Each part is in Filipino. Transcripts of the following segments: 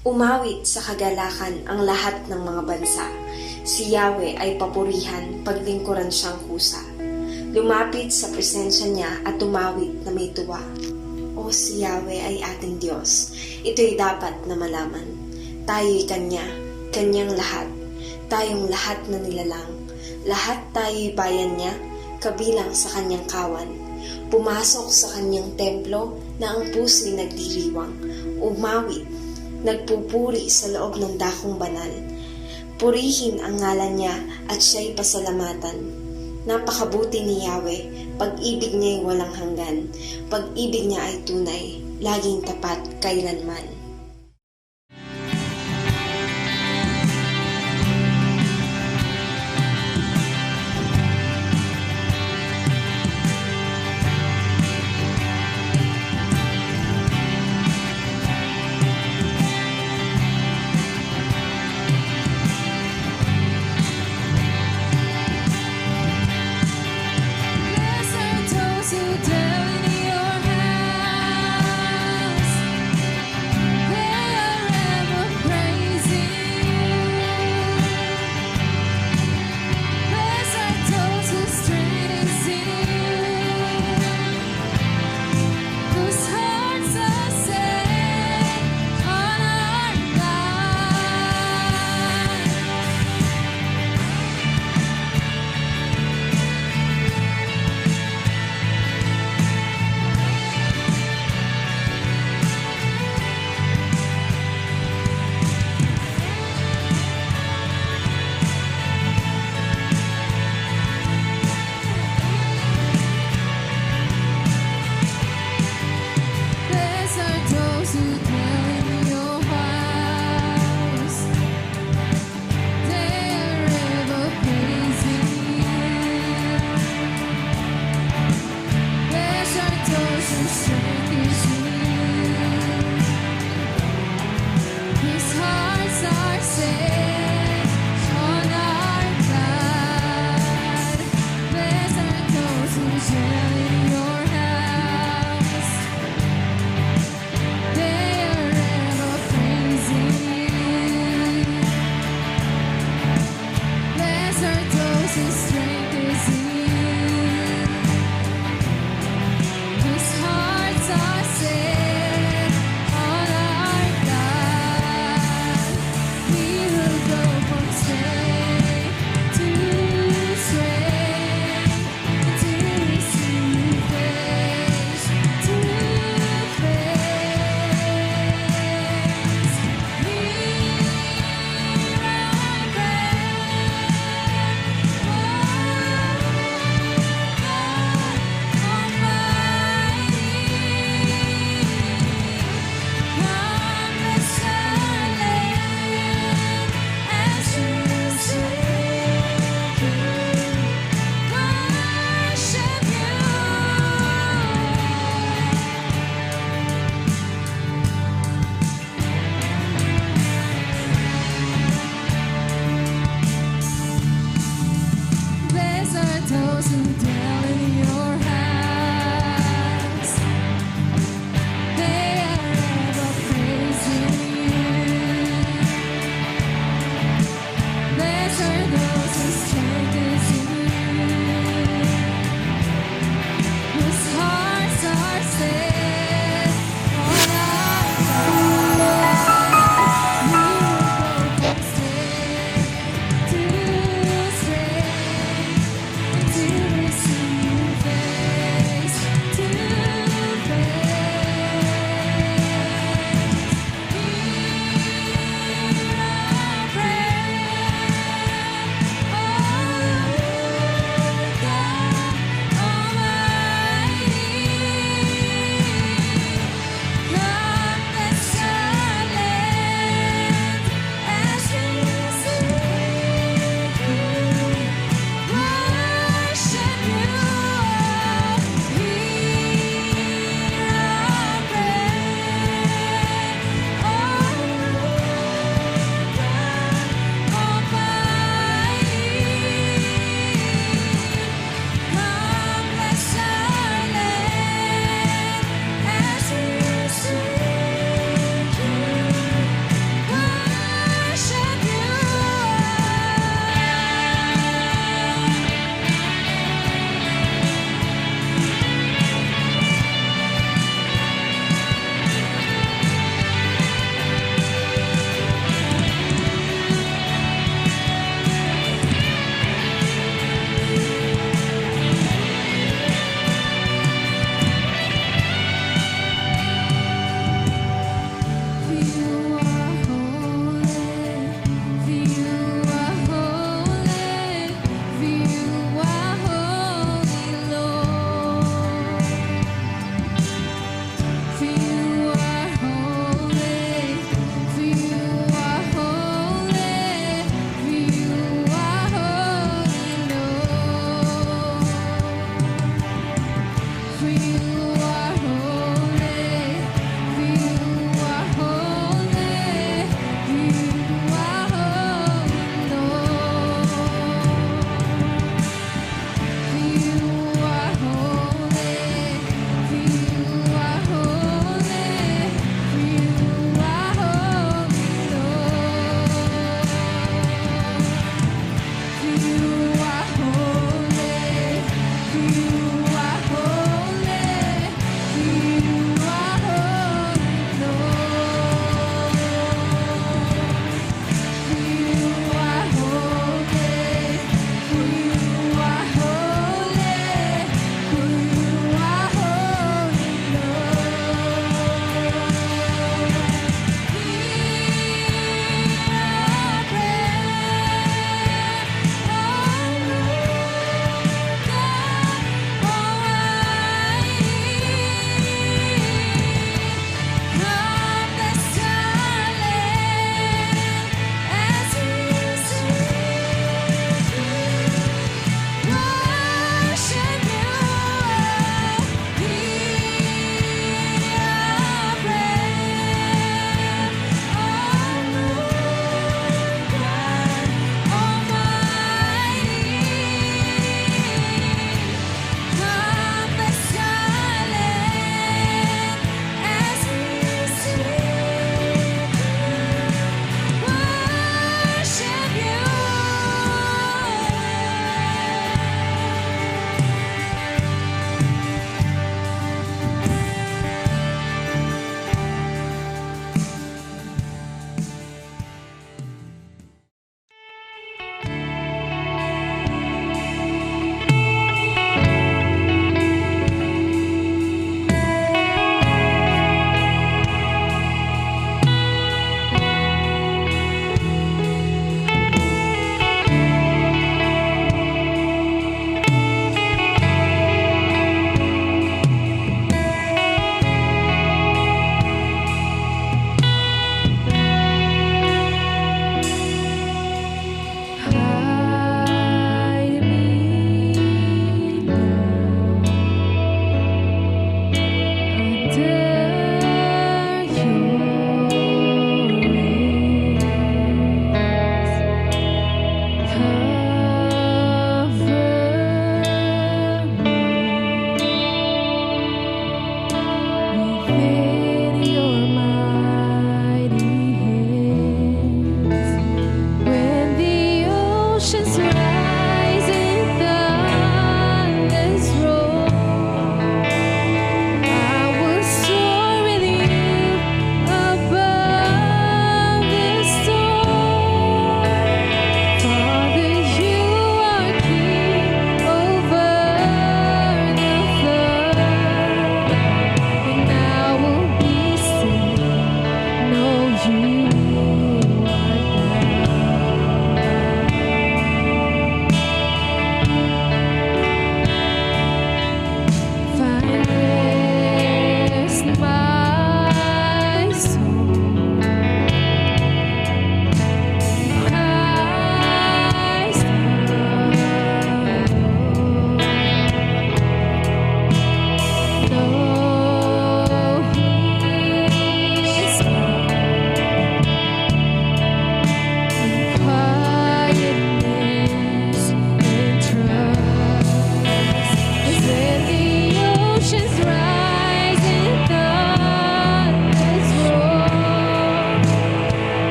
Umawit sa kagalakan ang lahat ng mga bansa. Si Yahweh ay papurihan, paglingkuran siyang kusa. Lumapit sa presensya niya at tumawit na may tuwa. O si Yahweh ay ating Diyos. Ito'y dapat na malaman. Tayo'y Kanya, Kanyang lahat. Tayong lahat na nilalang. Lahat tayo'y bayan niya, kabilang sa Kanyang kawan. Pumasok sa Kanyang templo na ang puso'y nagdiriwang. Umawit, nagpupuri sa loob ng dakong banal. Purihin ang ngalan niya at siya'y pasalamatan. Napakabuti ni Yahweh, pag-ibig niya'y walang hanggan. Pag-ibig niya ay tunay, laging tapat kailanman.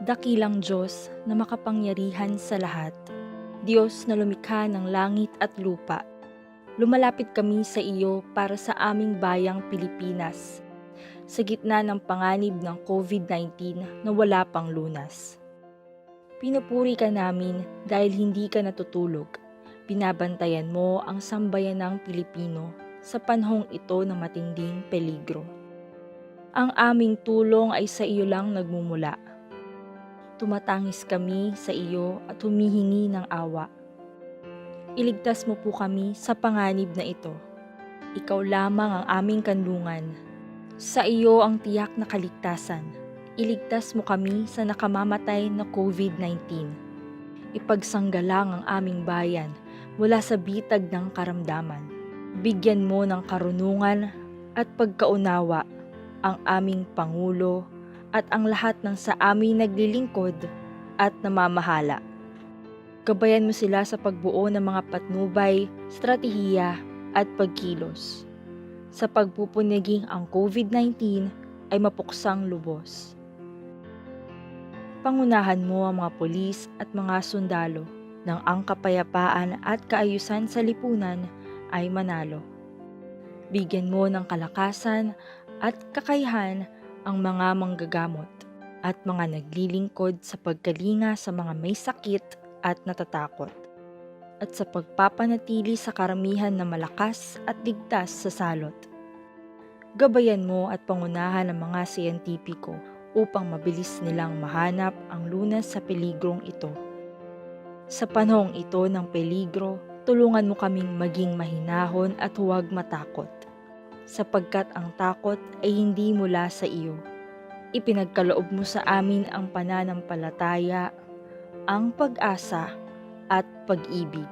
Dakilang Diyos na makapangyarihan sa lahat, Diyos na lumikha ng langit at lupa, lumalapit kami sa iyo para sa aming bayang Pilipinas, sa gitna ng panganib ng COVID-19 na wala pang lunas. Pinupuri ka namin dahil hindi ka natutulog. Binabantayan mo ang sambayanang Pilipino sa panahong ito ng matinding peligro. Ang aming tulong ay sa iyo lang nagmumula. Tumatangis kami sa iyo at humihingi ng awa. Iligtas mo po kami sa panganib na ito. Ikaw lamang ang aming kanlungan. Sa iyo ang tiyak na kaligtasan. Iligtas mo kami sa nakamamatay na COVID-19. Ipagsanggalang ang aming bayan mula sa bitag ng karamdaman. Bigyan mo ng karunungan at pagkaunawa ang aming Pangulo at ang lahat ng sa amin naglilingkod at namamahala. Gabayan mo sila sa pagbuo ng mga patnubay, stratehiya at pagkilos. Sa pagpupunyaging ang COVID-19 ay mapuksang lubos. Pangunahan mo ang mga pulis at mga sundalo nang ang kapayapaan at kaayusan sa lipunan ay manalo. Bigyan mo ng kalakasan at kakayahan ang mga manggagamot at mga naglilingkod sa pagkalinga sa mga may sakit at natatakot, at sa pagpapanatili sa karamihan na malakas at ligtas sa salot. Gabayan mo at pangunahan ang mga siyentipiko upang mabilis nilang mahanap ang lunas sa peligrong ito. Sa panahong ito ng peligro, tulungan mo kaming maging mahinahon at huwag matakot, sapagkat ang takot ay hindi mula sa iyo. Ipinagkaloob mo sa amin ang pananampalataya, ang pag-asa at pag-ibig.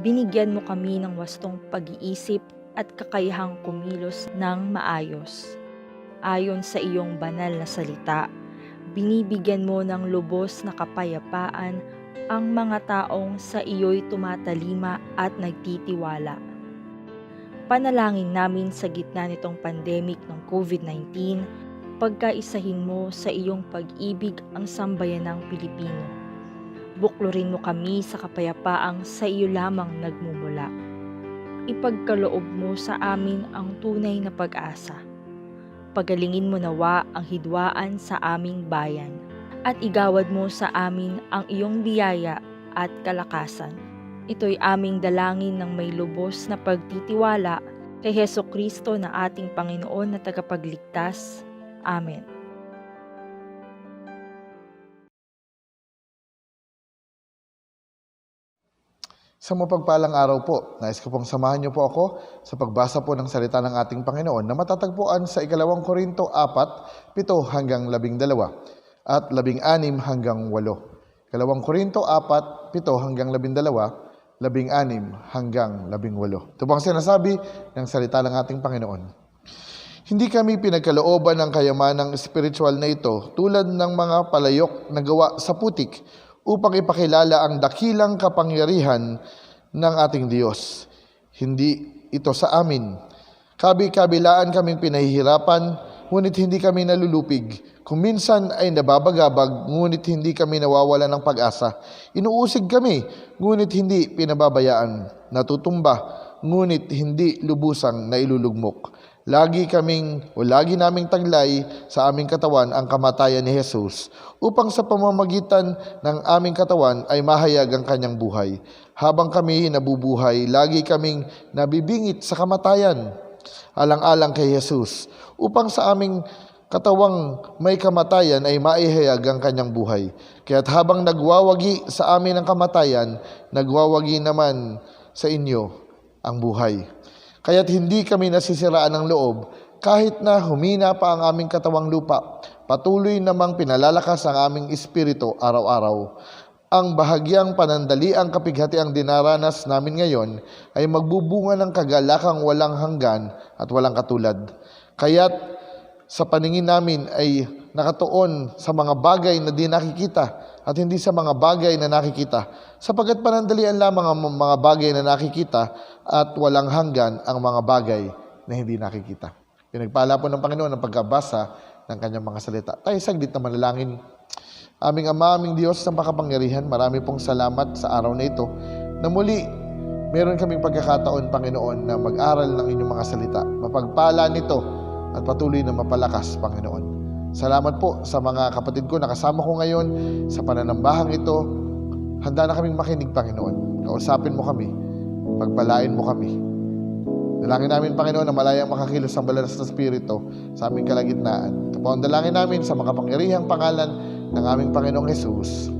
Binigyan mo kami ng wastong pag-iisip at kakayahang kumilos ng maayos. Ayon sa iyong banal na salita, binibigyan mo ng lubos na kapayapaan ang mga taong sa iyo'y tumatalima at nagtitiwala. Panalangin namin sa gitna nitong pandemic ng COVID-19, pagkaisahin mo sa iyong pag-ibig ang sambayanang Pilipino. Buklurin mo kami sa kapayapaang sa iyo lamang nagmumula. Ipagkaloob mo sa amin ang tunay na pag-asa. Pagalingin mo nawa ang hidwaan sa aming bayan at igawad mo sa amin ang iyong biyaya at kalakasan. Ito'y aming dalangin ng may lubos na pagtitiwala kay Hesukristo na ating Panginoon na tagapagligtas. Amen. Sa mapagpalang araw po, nais ko pong samahan niyo po ako sa pagbasa po ng salita ng ating Panginoon na matatagpuan sa 2 Korinto 4, 7 hanggang 12 at 16 hanggang 8. 2 Korinto 4, 7 hanggang 12, 16 hanggang 18. Ito po ang sinasabi ng salita ng ating Panginoon. Hindi kami pinagkalooban ng kayamanang espiritual na ito tulad ng mga palayok na gawa sa putik upang ipakilala ang dakilang kapangyarihan ng ating Diyos. Hindi ito sa amin. Kabi-kabilaan kaming pinahihirapan, ngunit hindi kami nalulupig. Kung minsan ay nababagabag, ngunit hindi kami nawawala ng pag-asa. Inuusig kami, ngunit hindi pinababayaan. Natutumba, ngunit hindi lubusang nailulugmok. Lagi naming taglay sa aming katawan ang kamatayan ni Jesus, upang sa pamamagitan ng aming katawan ay mahayag ang kanyang buhay. Habang kami nabubuhay, lagi kaming nabibingit sa kamatayan, alang-alang kay Jesus, upang sa aming katawang may kamatayan ay maihayag ang kanyang buhay. Kaya't habang nagwawagi sa amin ang kamatayan, nagwawagi naman sa inyo ang buhay. Kaya't hindi kami nasisiraan ng loob, kahit na humina pa ang aming katawang lupa. Patuloy namang pinalalakas ang aming espiritu araw-araw. Ang bahagyang panandaliang kapighatiang dinaranas namin ngayon ay magbubunga ng kagalakang walang hanggan at walang katulad. Kaya't sa paningin namin ay nakatuon sa mga bagay na di nakikita at hindi sa mga bagay na nakikita, sapagkat panandalian lamang ang mga bagay na nakikita at walang hanggan ang mga bagay na hindi nakikita. Pinagpala po ng Panginoon ang pagkabasa ng kanyang mga salita. Tayo saglit na manalangin. Aming Ama, aming Diyos ng makapangyarihan, marami pong salamat sa araw na ito na muli meron kaming pagkakataon, Panginoon, na mag-aral ng inyong mga salita. Mapagpala nito at patuloy na mapalakas, Panginoon. Salamat po sa mga kapatid ko na kasama ko ngayon sa pananambahang ito. Handa na kaming makinig, Panginoon. Kausapin mo kami. Pagpalain mo kami. Dalangin namin, Panginoon, na malayang makakilos ang balanas ng Espiritu sa aming kalagitnaan. Ito po ang dalangin namin sa makapangyarihang pangalan ng aming Panginoong Jesus.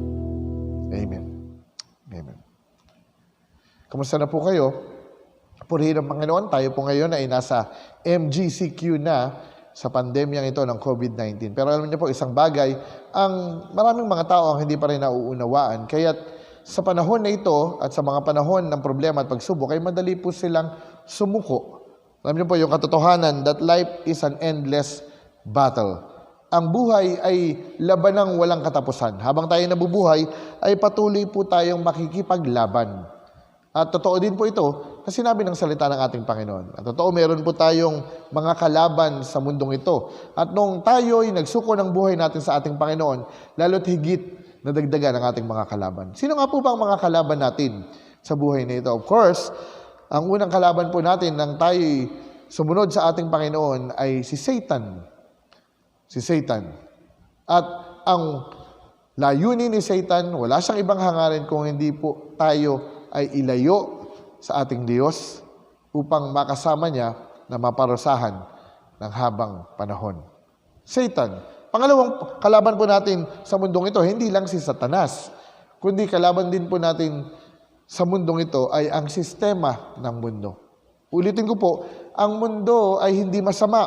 Amen. Amen. Kumusta na po kayo? Purihin ang Panginoon. Tayo po ngayon ay nasa MGCQ na sa pandemyang ito ng COVID-19. Pero alam niyo po, isang bagay, ang maraming mga tao ang hindi pa rin nauunawaan. Kaya't sa panahon na ito at sa mga panahon ng problema at pagsubok, ay madali po silang sumuko. Alam niyo po yung katotohanan that life is an endless battle. Ang buhay ay labanang walang katapusan. Habang tayo nabubuhay, ay patuloy po tayong makikipaglaban. At totoo din po ito na sinabi ng salita ng ating Panginoon. At totoo, meron po tayong mga kalaban sa mundong ito. At nung tayo'y nagsuko ng buhay natin sa ating Panginoon, lalo't higit na dagdagan ang ating mga kalaban. Sino nga po ba ang mga kalaban natin sa buhay na ito? Of course, ang unang kalaban po natin nang tayo'y sumunod sa ating Panginoon ay si Satan. Si Satan. At ang layunin ni Satan, wala siyang ibang hangarin kung hindi po tayo ay ilayo sa ating Diyos upang makasama niya na maparusahan ng habang panahon. Satan. Pangalawang kalaban po natin sa mundong ito, hindi lang si Satanas, kundi kalaban din po natin sa mundong ito ay ang sistema ng mundo. Ulitin ko po, ang mundo ay hindi masama.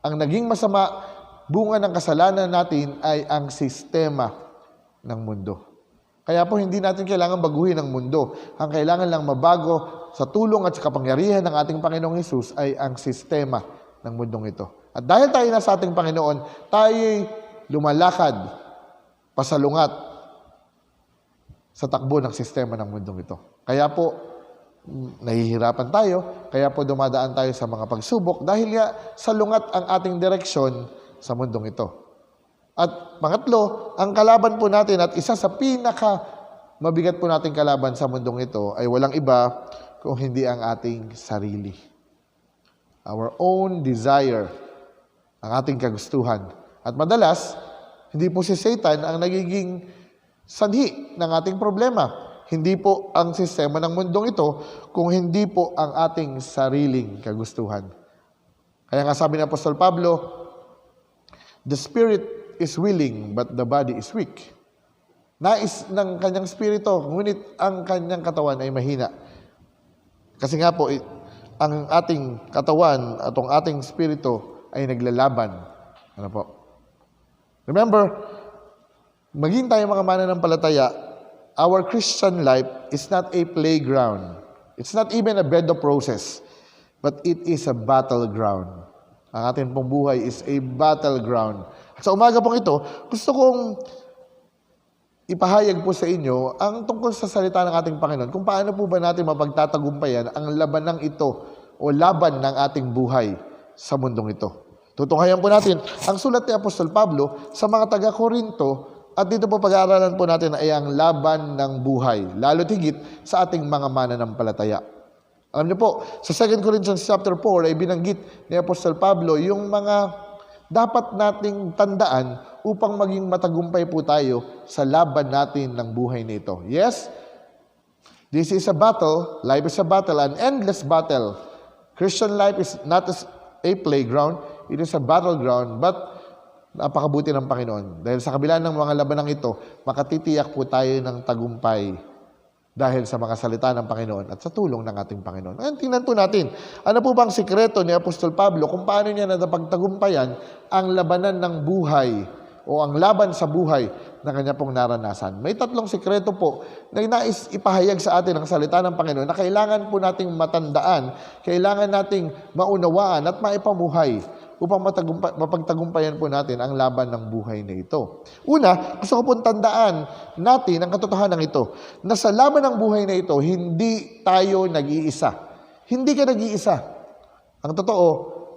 Ang naging masama, bunga ng kasalanan natin ay ang sistema ng mundo. Kaya po hindi natin kailangan baguhin ang mundo. Ang kailangan lang mabago sa tulong at sa kapangyarihan ng ating Panginoong Hesus ay ang sistema ng mundong ito. At dahil tayo na sa ating Panginoon, tayo'y lumalakad, pasalungat sa takbo ng sistema ng mundong ito. Kaya po, nahihirapan tayo, kaya po dumadaan tayo sa mga pagsubok dahil nga salungat ang ating direksyon sa mundong ito. At pangatlo, ang kalaban po natin at isa sa pinaka mabigat po nating kalaban sa mundong ito ay walang iba kung hindi ang ating sarili. Our own desire, ang ating kagustuhan. At madalas, hindi po si Satan ang nagiging sanhi ng ating problema. Hindi po ang sistema ng mundong ito kung hindi po ang ating sariling kagustuhan. Kaya nga sabi ng Apostol Pablo, the spirit is willing, but the body is weak. Nais ng kanyang spirito, ngunit ang kanyang katawan ay mahina. Kasi nga po, ang ating katawan at ang ating spirito ay naglalaban. Ano po? Remember, maging tayo mga mananampalataya, our Christian life is not a playground. It's not even a bed of roses, but it is a battleground. Ang ating pong buhay is a battleground. At sa umaga pong ito, gusto kong ipahayag po sa inyo ang tungkol sa salita ng ating Panginoon kung paano po ba natin mapagtatagumpayan ang labanang ito o laban ng ating buhay sa mundong ito. Tutunghayan po natin ang sulat ni Apostol Pablo sa mga taga-Korinto at dito po pag-aaralan po natin ay ang laban ng buhay, lalo't higit sa ating mga mananampalataya. Alam niyo po, sa 2 Corinthians chapter 4 ay binanggit ni Apostol Pablo yung mga dapat nating tandaan upang maging matagumpay po tayo sa laban natin ng buhay nito. Yes, this is a battle, life is a battle, an endless battle. Christian life is not a playground, it is a battleground, but napakabuti ng Panginoon. Dahil sa kabila ng mga labanang ito, makatitiyak po tayo ng tagumpay dahil sa mga salita ng Panginoon at sa tulong ng ating Panginoon. Ngayon, tingnan po natin, ano po bang sikreto ni Apostol Pablo kung paano niya napagtagumpayan ang labanan ng buhay o ang laban sa buhay na kanya pong naranasan. May tatlong sikreto po na nais ipahayag sa atin ang salita ng Panginoon na kailangan po nating matandaan, kailangan nating maunawaan at maipamuhay upang mapagtagumpayan po natin ang laban ng buhay na ito. Una, gusto ko pong tandaan natin ang katotohanan ito, na sa laban ng buhay na ito, hindi tayo nag-iisa. Hindi ka nag-iisa. Ang totoo,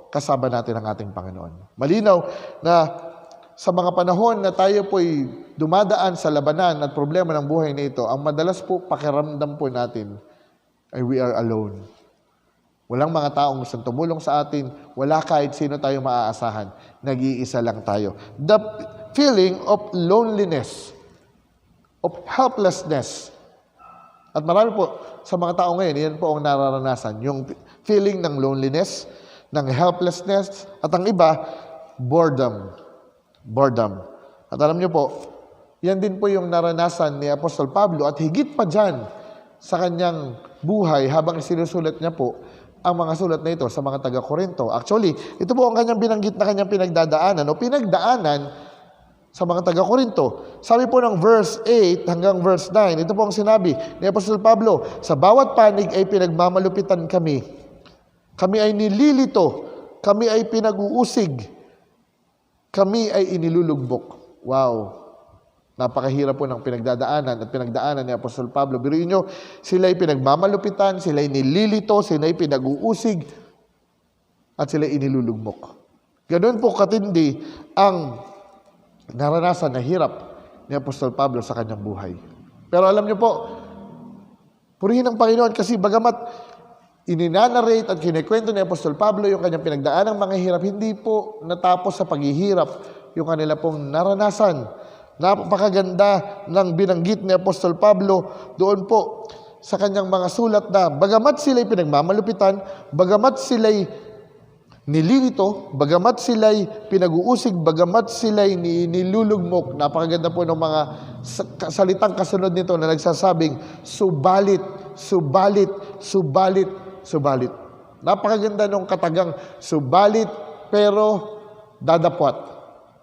kasama natin ang ating Panginoon. Malinaw na sa mga panahon na tayo po'y dumadaan sa labanan at problema ng buhay na ito, ang madalas po pakiramdam po natin ay we are alone. Walang mga taong gustong tumulong sa atin, wala kahit sino tayong maaasahan. Nag-iisa lang tayo. The feeling of loneliness, of helplessness. At marami po sa mga tao ngayon, yan po ang nararanasan. Yung feeling ng loneliness, ng helplessness, at ang iba, boredom. Boredom. At alam niyo po, yan din po yung naranasan ni Apostol Pablo at higit pa dyan sa kanyang buhay habang isinusulat niya po ang mga sulat na ito sa mga taga-Korinto. Actually, ito po ang kanyang binanggit na kanyang pinagdadaanan o pinagdaanan sa mga taga-Korinto. Sabi po ng verse 8 hanggang verse 9, ito po ang sinabi ni Apostol Pablo, sa bawat panig ay pinagmamalupitan kami. Kami ay nililito, kami ay pinag-uusig, kami ay inilulugbok. Wow! Napakahirap po ng pinagdadaanan at pinagdaanan ni Apostol Pablo. Biruin nyo, sila ay pinagmamalupitan, sila ay nililito, sila ay pinag-uusig, at sila ay inilulugbok. Ganun po katindi ang naranasan na hirap ni Apostol Pablo sa kanyang buhay. Pero alam nyo po, purihin ang Panginoon kasi bagamat ininanarrate at kinikwento ni Apostol Pablo yung kanyang pinagdaan ng mga hirap, hindi po natapos sa paghihirap yung kanila pong naranasan. Napakaganda ng binanggit ni Apostol Pablo doon po sa kanyang mga sulat na bagamat sila'y pinagmamalupitan, bagamat sila'y nililito, bagamat sila'y pinag-uusig, bagamat sila'y nilulugmok. Napakaganda po ng mga salitang kasunod nito na nagsasabing, subalit, subalit, subalit, subalit. Napakaganda ng katagang subalit pero dadapwat.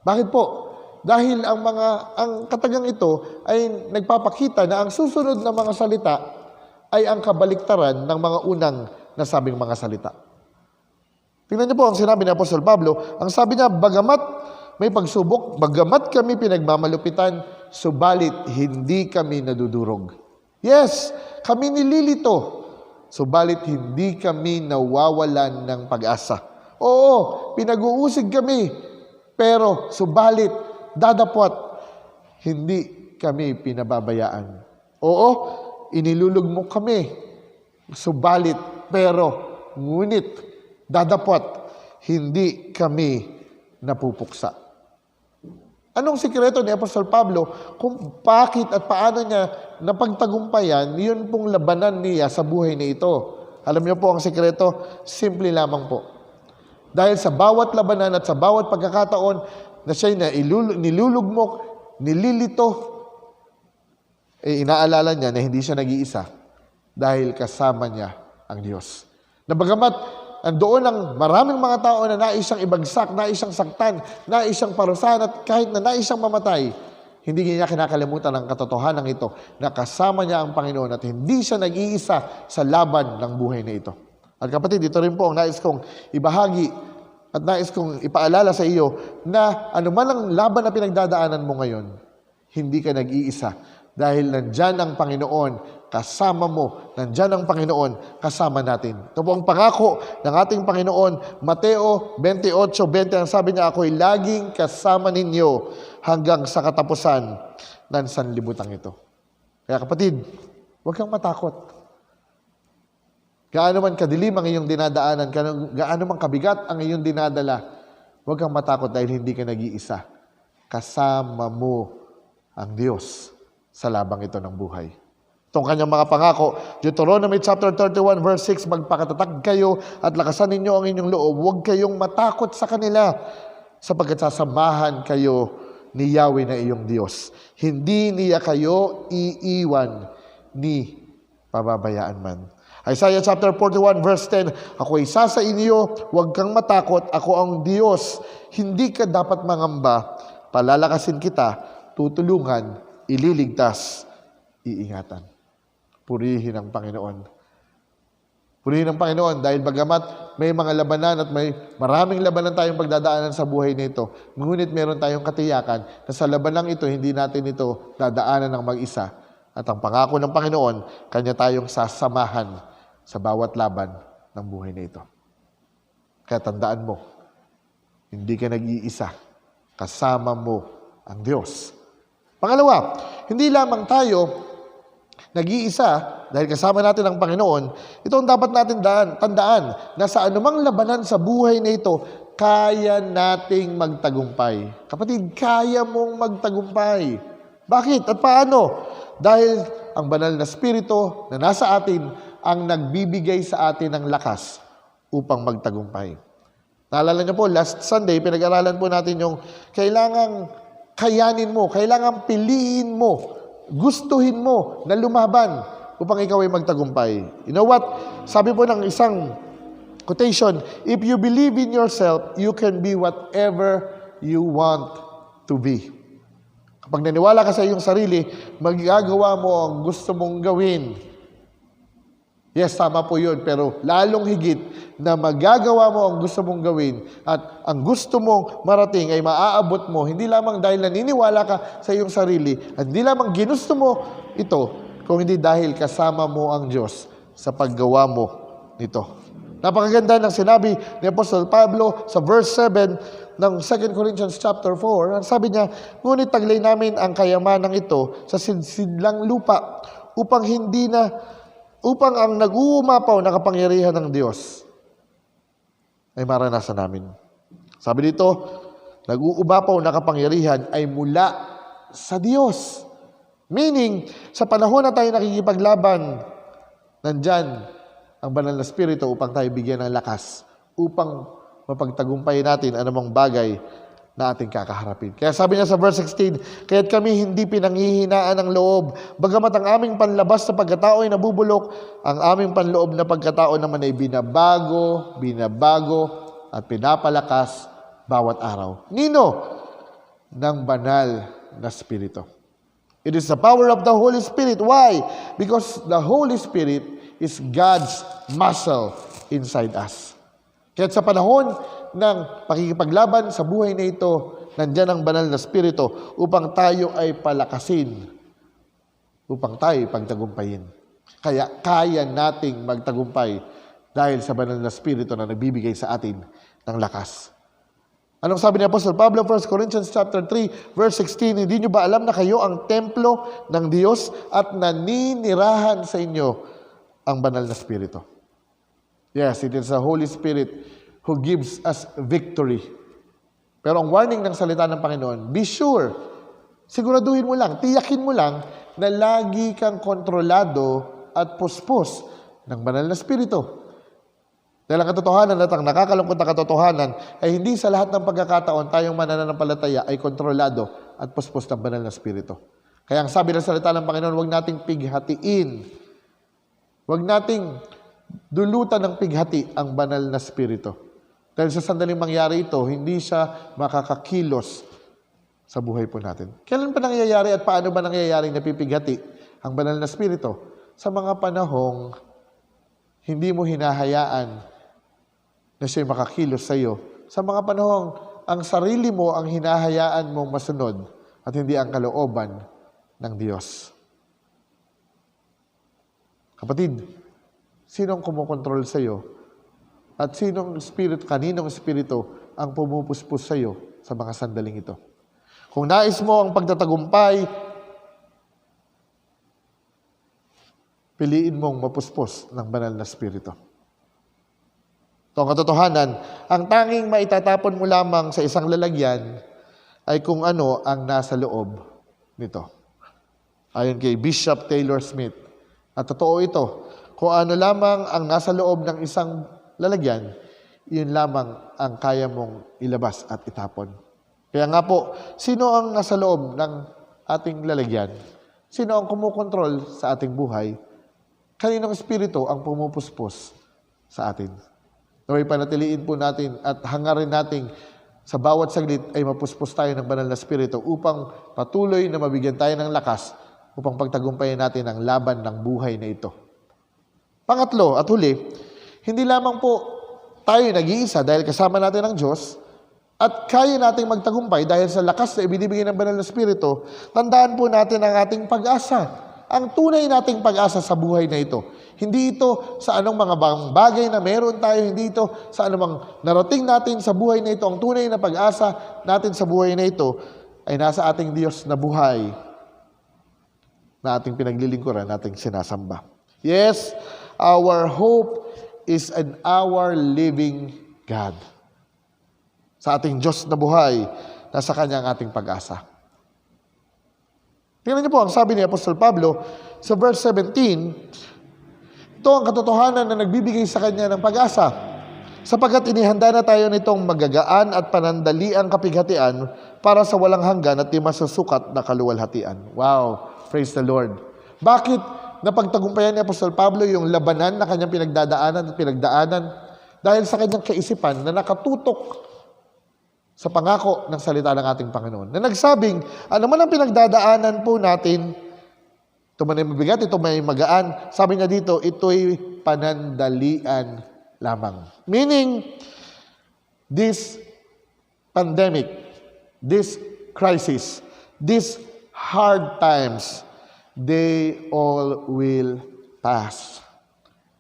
Bakit po? Dahil ang katagang ito ay nagpapakita na ang susunod na mga salita ay ang kabaliktaran ng mga unang nasabing mga salita. Tingnan niyo po ang sinabi ni Apostol Pablo. Ang sabi niya, bagamat may pagsubok, bagamat kami pinagmamalupitan, subalit hindi kami nadudurog. Yes, kami nililito. Subalit hindi kami nawawalan ng pag-asa. Oo, pinag-uusig kami. Pero subalit, dadapwat, hindi kami pinababayaan. Oo, inilulugmok kami. Subalit, pero, ngunit, dadapwat, hindi kami napupuksa. Anong sikreto ni Apostol Pablo kung bakit at paano niya napagtagumpayan yun pong labanan niya sa buhay na ito? Alam niyo po ang sikreto, simple lamang po. Dahil sa bawat labanan at sa bawat pagkakataon na siya'y nilulugmok, nililito, inaalala niya na hindi siya nag-iisa dahil kasama niya ang Diyos. Na bagamat doon ang maraming mga tao na nais siyang ibagsak, nais siyang saktan, nais siyang parusahan at kahit na nais siyang mamatay, hindi niya kinakalimutan ang katotohanan ito na kasama niya ang Panginoon at hindi siya nag-iisa sa laban ng buhay na ito. At kapatid, ito rin po ang nais kong ibahagi at nais kong ipaalala sa iyo na anuman ang laban na pinagdadaanan mo ngayon, hindi ka nag-iisa dahil nandyan ang Panginoon kasama mo, nandyan ang Panginoon kasama natin. Ito po ang pangako ng ating Panginoon, Mateo 28:20, ang sabi niya, ako'y laging kasama ninyo hanggang sa katapusan ng sanlibutan ito. Kaya kapatid, huwag kang matakot. Gaano man kadilim ang iyong dinadaanan, gaano man kabigat ang iyong dinadala, huwag kang matakot dahil hindi ka nag-iisa. Kasama mo ang Diyos sa labang ito ng buhay. Itong kanyang mga pangako, Deuteronomy chapter 31 verse 6, magpakatatag kayo at lakasan ninyo ang inyong loob. Huwag kayong matakot sa kanila sapagkat sasamahan kayo ni Yahweh na iyong Diyos. Hindi niya kayo iiwan ni pababayaan man. Isaiah chapter 41 verse 10, ako isa sa inyo, huwag kang matakot, ako ang Diyos. Hindi ka dapat mangamba, palalakasin kita, tutulungan, ililigtas, iingatan. Purihin ang Panginoon. Purihin ang Panginoon dahil bagamat may mga labanan at may maraming labanan tayong pagdadaanan sa buhay nito, ngunit meron tayong katiyakan na sa labanang ito, hindi natin ito dadaanan ng mag-isa. At ang pangako ng Panginoon, Kanya tayong sasamahan sa bawat laban ng buhay na ito. Kaya tandaan mo, hindi ka nag-iisa kasama mo ang Diyos. Pangalawa, hindi lamang tayo nag-iisa dahil kasama natin ang Panginoon. Ito ang dapat natin tandaan na sa anumang labanan sa buhay na ito, kaya nating magtagumpay. Kapatid, kaya mong magtagumpay. Bakit at paano? Dahil ang banal na Espiritu na nasa atin ang nagbibigay sa atin ng lakas upang magtagumpay. Naalala niyo po, last Sunday, pinag-aralan po natin yung kailangang kayanin mo, kailangang piliin mo, gustuhin mo na lumaban upang ikaw ay magtagumpay. You know what? Sabi po ng isang quotation, if you believe in yourself, you can be whatever you want to be. Kapag naniwala ka sa iyong sarili, magagawa mo ang gusto mong gawin. Yes, tama po yun, pero lalong higit na magagawa mo ang gusto mong gawin at ang gusto mong marating ay maaabot mo, hindi lamang dahil naniniwala ka sa iyong sarili at hindi lamang ginusto mo ito, kung hindi dahil kasama mo ang Diyos sa paggawa mo nito. Napakaganda ng sinabi ni Apostol Pablo sa verse 7 ng 2 Corinthians chapter 4. Ang sabi niya, ngunit taglay namin ang kayamanang ito sa sidsidlang lupa upang ang nag-uumapaw na kapangyarihan ng Diyos ay maranasan namin. Sabi dito, nag-uumapaw na kapangyarihan ay mula sa Diyos. Meaning, sa panahon na tayo nakikipaglaban, nandyan ang banal na Espiritu upang tayo bigyan ng lakas, upang mapagtagumpay natin anumang bagay na ating kakaharapin. Kaya sabi niya sa verse 16, kaya't kami hindi pinanghihinaan ng loob, bagamat ang aming panlabas na pagkatao ay nabubulok, ang aming panloob na pagkatao naman ay binabago, at pinapalakas bawat araw. Nino? Ng banal na Espiritu. It is the power of the Holy Spirit. Why? Because the Holy Spirit is God's muscle inside us. Kaya sa panahon ng pakikipaglaban sa buhay na ito, nandyan ang banal na Espiritu upang tayo ay palakasin, upang tayo pagtagumpayin. Kaya kaya nating magtagumpay dahil sa banal na Espiritu na nagbibigay sa atin ng lakas. Anong sabi ni Apostol Pablo, 1 Corinthians chapter 3, verse 16, hindi nyo ba alam na kayo ang templo ng Diyos at naninirahan sa inyo ang banal na Espiritu? Yes, it is the Holy Spirit who gives us victory. Pero ang warning ng salita ng Panginoon, be sure, siguraduhin mo lang, tiyakin mo lang na lagi kang kontrolado at puspos ng banal na Espiritu. Dahil ang katotohanan at ang nakakalungkot na katotohanan ay hindi sa lahat ng pagkakataon tayong mananampalataya ay kontrolado at puspos ng banal na Espiritu. Kaya ang sabi ng salita ng Panginoon, huwag nating pighatiin. Huwag nating dulutan ng pighati ang banal na Espiritu. Dahil sa sandaling mangyari ito, hindi siya makakakilos sa buhay po natin. Kailan pa nangyayari at paano ba nangyayari napipighati ang banal na Espiritu? Sa mga panahong hindi mo hinahayaan na siya'y makakilos sa iyo. Sa mga panahong ang sarili mo ang hinahayaan mong masunod at hindi ang kalooban ng Diyos. Kapatid, sinong kumukontrol sa iyo? At kaninong espiritu ang pumupuspos sa iyo sa mga sandaling ito? Kung nais mo ang pagtatagumpay, piliin mong mapuspos ng banal na Espiritu. Ito ang katotohanan, ang tanging maitatapon mo lamang sa isang lalagyan ay kung ano ang nasa loob nito. Ayon kay Bishop Taylor Smith. At totoo ito, kung ano lamang ang nasa loob ng isang lalagyan, yun lamang ang kaya mong ilabas at itapon. Kaya nga po, sino ang nasa loob ng ating lalagyan? Sino ang kumukontrol sa ating buhay? Kaninong espiritu ang pumupuspos sa atin? Naway panatiliin po natin at hangarin nating sa bawat saglit ay mapuspos tayo ng banal na espiritu upang patuloy na mabigyan tayo ng lakas upang pagtagumpayan natin ang laban ng buhay na ito. Pangatlo at huli, hindi lamang po tayo nag-iisa dahil kasama natin ang Diyos at kaya nating magtagumpay dahil sa lakas na ibinibigay ng banal na espiritu, tandaan po natin ang ating pag-asa. Ang tunay nating pag-asa sa buhay na ito, Hindi ito sa anong mga bagay na meron tayo. Hindi ito sa anumang narating natin sa buhay na ito. Ang tunay na pag-asa natin sa buhay na ito ay nasa ating Diyos na buhay na ating pinaglilingkuran, ating sinasamba. Yes, our hope is in our living God. Sa ating Diyos na buhay, nasa Kanya ang ating pag-asa. Tingnan niyo po, ang sabi ni Apostol Pablo sa verse 17, ito ang katotohanan na nagbibigay sa kanya ng pag-asa. Sapagkat inihanda na tayo nitong magagaan at panandaliang kapighatian para sa walang hanggan at di masusukat na kaluwalhatian. Wow! Praise the Lord. Bakit napagtagumpayan ni Apostol Pablo yung labanan na kanyang pinagdaanan? Dahil sa kanyang kaisipan na nakatutok sa pangako ng salita ng ating Panginoon. Na nagsabing, ano man ang pinagdadaanan po natin, ito man ay mabigat, ito may magaan. Sabi niya dito, ito'y panandalian lamang. Meaning, this pandemic, this crisis, these hard times, they all will pass.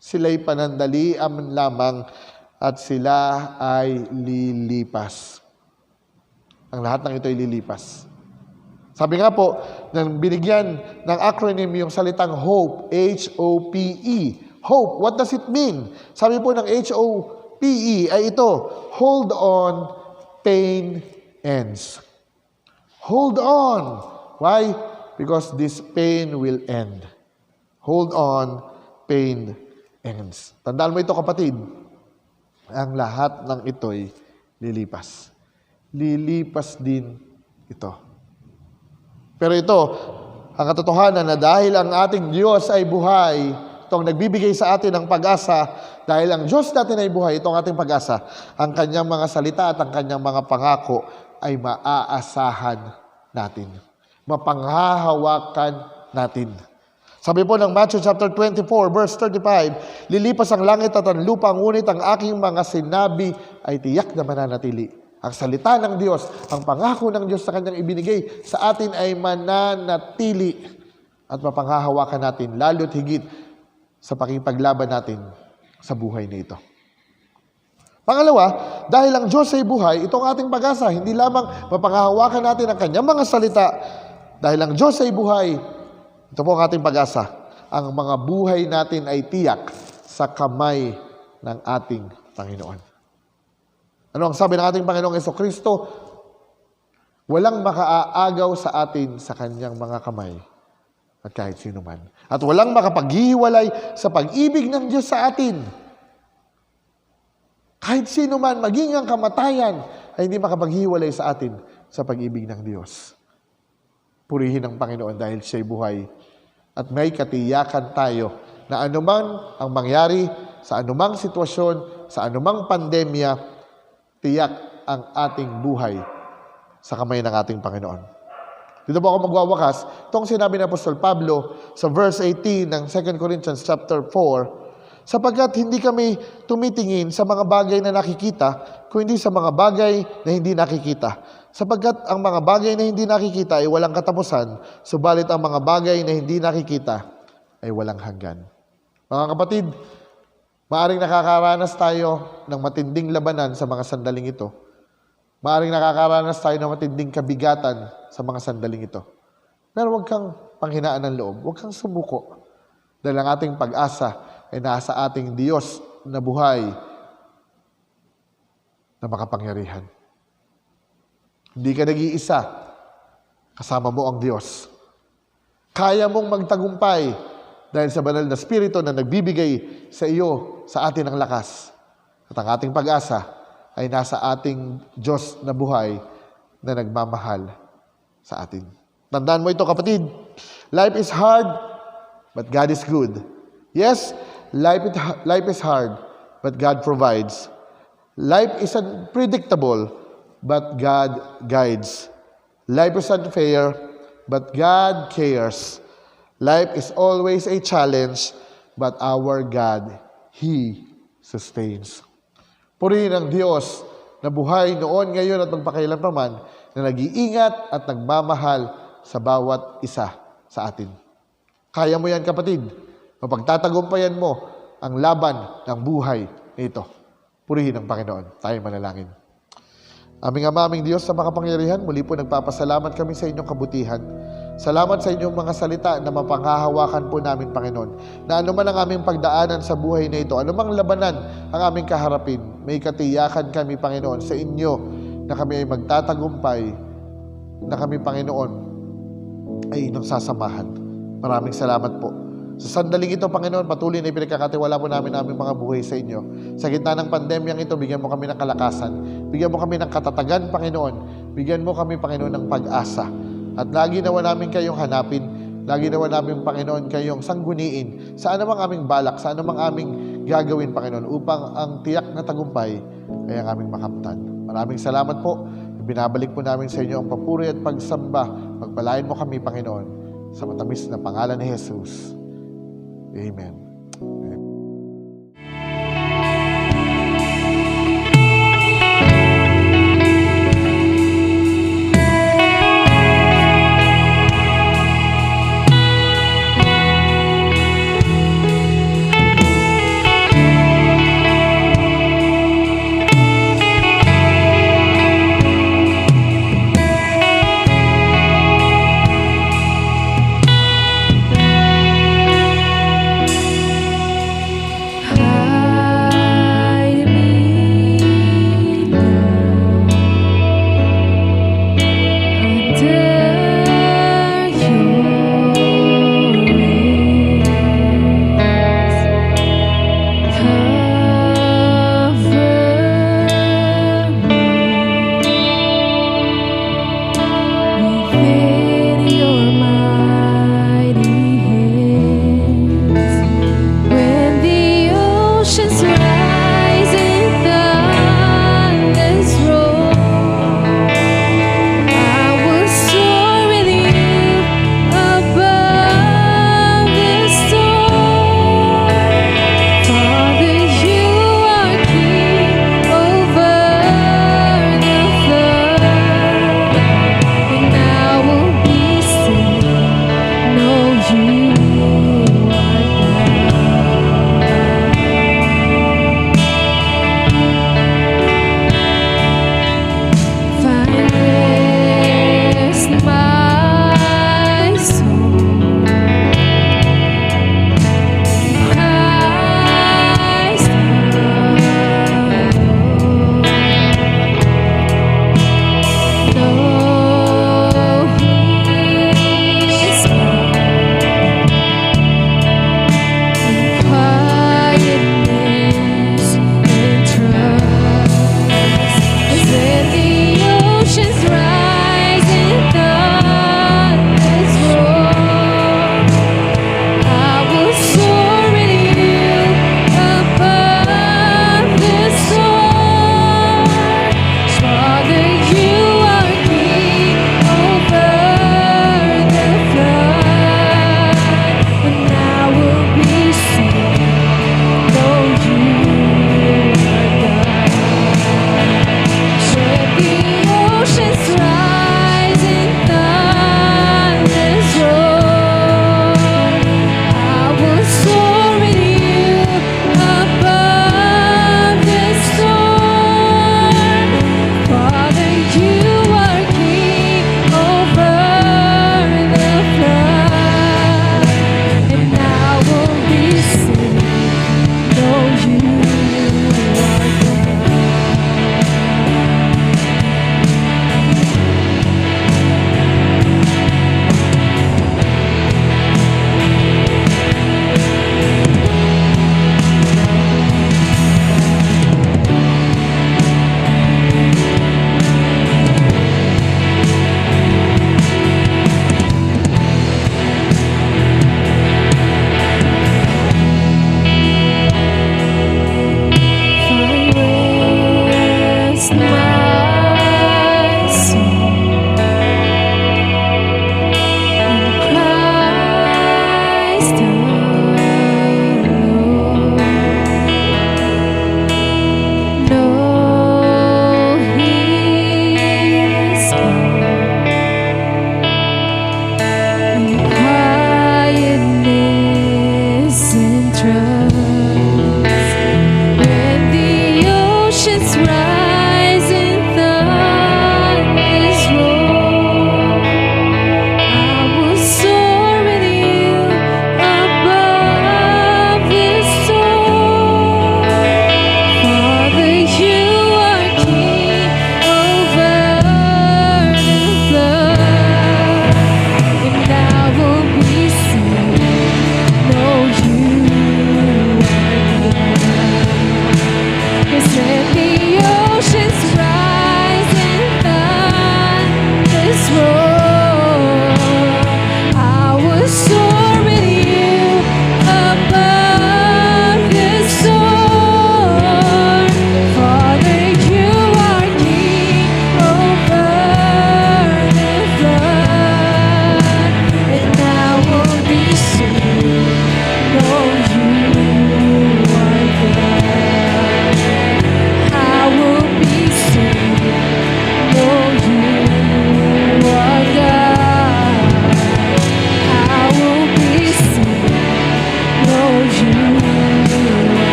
Sila'y panandalian lamang at sila ay lilipas. Ang lahat ng ito ay lilipas. Sabi nga po, nang binigyan ng acronym yung salitang HOPE, H-O-P-E. HOPE, what does it mean? Sabi po ng H-O-P-E ay ito, hold on, pain ends. Hold on. Why? Because this pain will end. Hold on, pain ends. Tandaan mo ito, kapatid. Ang lahat ng ito'y lilipas. Lilipas din ito. Pero ito, ang katotohanan na dahil ang ating Diyos ay buhay, itong nagbibigay sa atin ng pag-asa, dahil ang Diyos natin ay buhay, itong ating pag-asa, ang kanyang mga salita at ang kanyang mga pangako ay maaasahan natin. Mapanghahawakan natin. Sabi po ng Matthew chapter 24, verse 35, lilipas ang langit at ang lupa, ngunit ang aking mga sinabi ay tiyak na mananatili. Ang salita ng Diyos, ang pangako ng Diyos sa kanyang ibinigay sa atin ay mananatili at mapanghahawakan natin, lalo't higit sa pakipaglaban natin sa buhay na ito. Pangalawa, dahil ang Diyos ay buhay, itong ating pag-asa, hindi lamang mapanghahawakan natin ang kanyang mga salita, dahil ang Diyos ay buhay, ito po ang ating pag-asa, ang mga buhay natin ay tiyak sa kamay ng ating Panginoon. Ano ang sabi ng ating Panginoong Jesucristo? Walang makaaagaw sa atin sa kanyang mga kamay at kahit sino man. At walang makapaghihiwalay sa pag-ibig ng Diyos sa atin. Kahit sino man, maging ang kamatayan, ay hindi makapaghihiwalay sa atin sa pag-ibig ng Diyos. Purihin ang Panginoon dahil siya'y buhay. At may katiyakan tayo na anuman ang mangyari sa anumang sitwasyon, sa anumang pandemya, tiyak ang ating buhay sa kamay ng ating Panginoon. Dito po ako magwawakas. Itong sinabi ni Apostol Pablo sa verse 18 ng 2 Corinthians chapter 4, sapagkat hindi kami tumitingin sa mga bagay na nakikita, kundi sa mga bagay na hindi nakikita. Sapagkat ang mga bagay na hindi nakikita ay walang katapusan, subalit ang mga bagay na hindi nakikita ay walang hanggan. Mga kapatid, maaring nakakaranas tayo ng matinding labanan sa mga sandaling ito. Maaring nakakaranas tayo ng matinding kabigatan sa mga sandaling ito. Pero huwag kang panghinaan ng loob. Huwag kang sumuko. Dahil ang ating pag-asa ay nasa ating Diyos na buhay na makapangyarihan. Hindi ka nag-iisa. Kasama mo ang Diyos. Kaya mong magtagumpay dahil sa banal na Espiritu na nagbibigay sa iyo, sa atin ng lakas. At ang ating pag-asa ay nasa ating Diyos na buhay na nagmamahal sa atin. Tandaan mo ito, kapatid. Life is hard, but God is good. Yes, life is hard, but God provides. Life is unpredictable, but God guides. Life is unfair, but God cares. Life is always a challenge, but our God, He sustains. Purihin ang Diyos na buhay noon, ngayon at magpakailanpaman, na nag-iingat at nagmamahal sa bawat isa sa atin. Kaya mo yan, kapatid. Mapagtatagumpayan mo ang laban ng buhay nito. Purihin ang Panginoon. Tayo manalangin. Aming Ama, aming Diyos sa makapangyarihan, muli po nagpapasalamat kami sa inyong kabutihan. Salamat sa inyong mga salita na mapanghahawakan po namin, Panginoon, na anuman ang aming pagdaanan sa buhay na ito, anumang labanan ang aming kaharapin, may katiyakan kami, Panginoon, sa inyo na kami ay magtatagumpay, na kami, Panginoon, ay inyong sasamahan. Maraming salamat po. Sa sandaling ito, Panginoon, patuloy na ipinagkakatiwala po namin ang aming mga buhay sa inyo. Sa gitna ng pandemyang ito, bigyan mo kami ng kalakasan. Bigyan mo kami ng katatagan, Panginoon. Bigyan mo kami, Panginoon, ng pag-asa. At lagi nawa namin kayong hanapin. Lagi nawa namin, Panginoon, kayong sangguniin sa anumang aming balak, sa anumang aming gagawin, Panginoon, upang ang tiyak na tagumpay ay ang aming makamtan. Maraming salamat po. Binabalik po namin sa inyo ang papuri at pagsamba. Pagpalain mo kami, Panginoon, sa matamis na pangalan ni Jesus. Amen.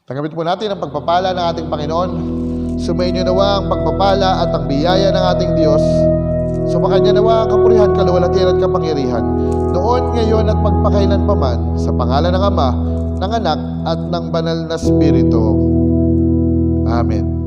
Tanggapin po natin ang pagpapala ng ating Panginoon. Sumainyo nawa ang pagpapala at ang biyaya ng ating Diyos. Sumakanya nawa ang kapurihan, kaluwalhatian at kapangyarihan, noon, ngayon at magpakailanpaman, sa pangalan ng Ama, ng Anak at ng Banal na Espiritu. Amen.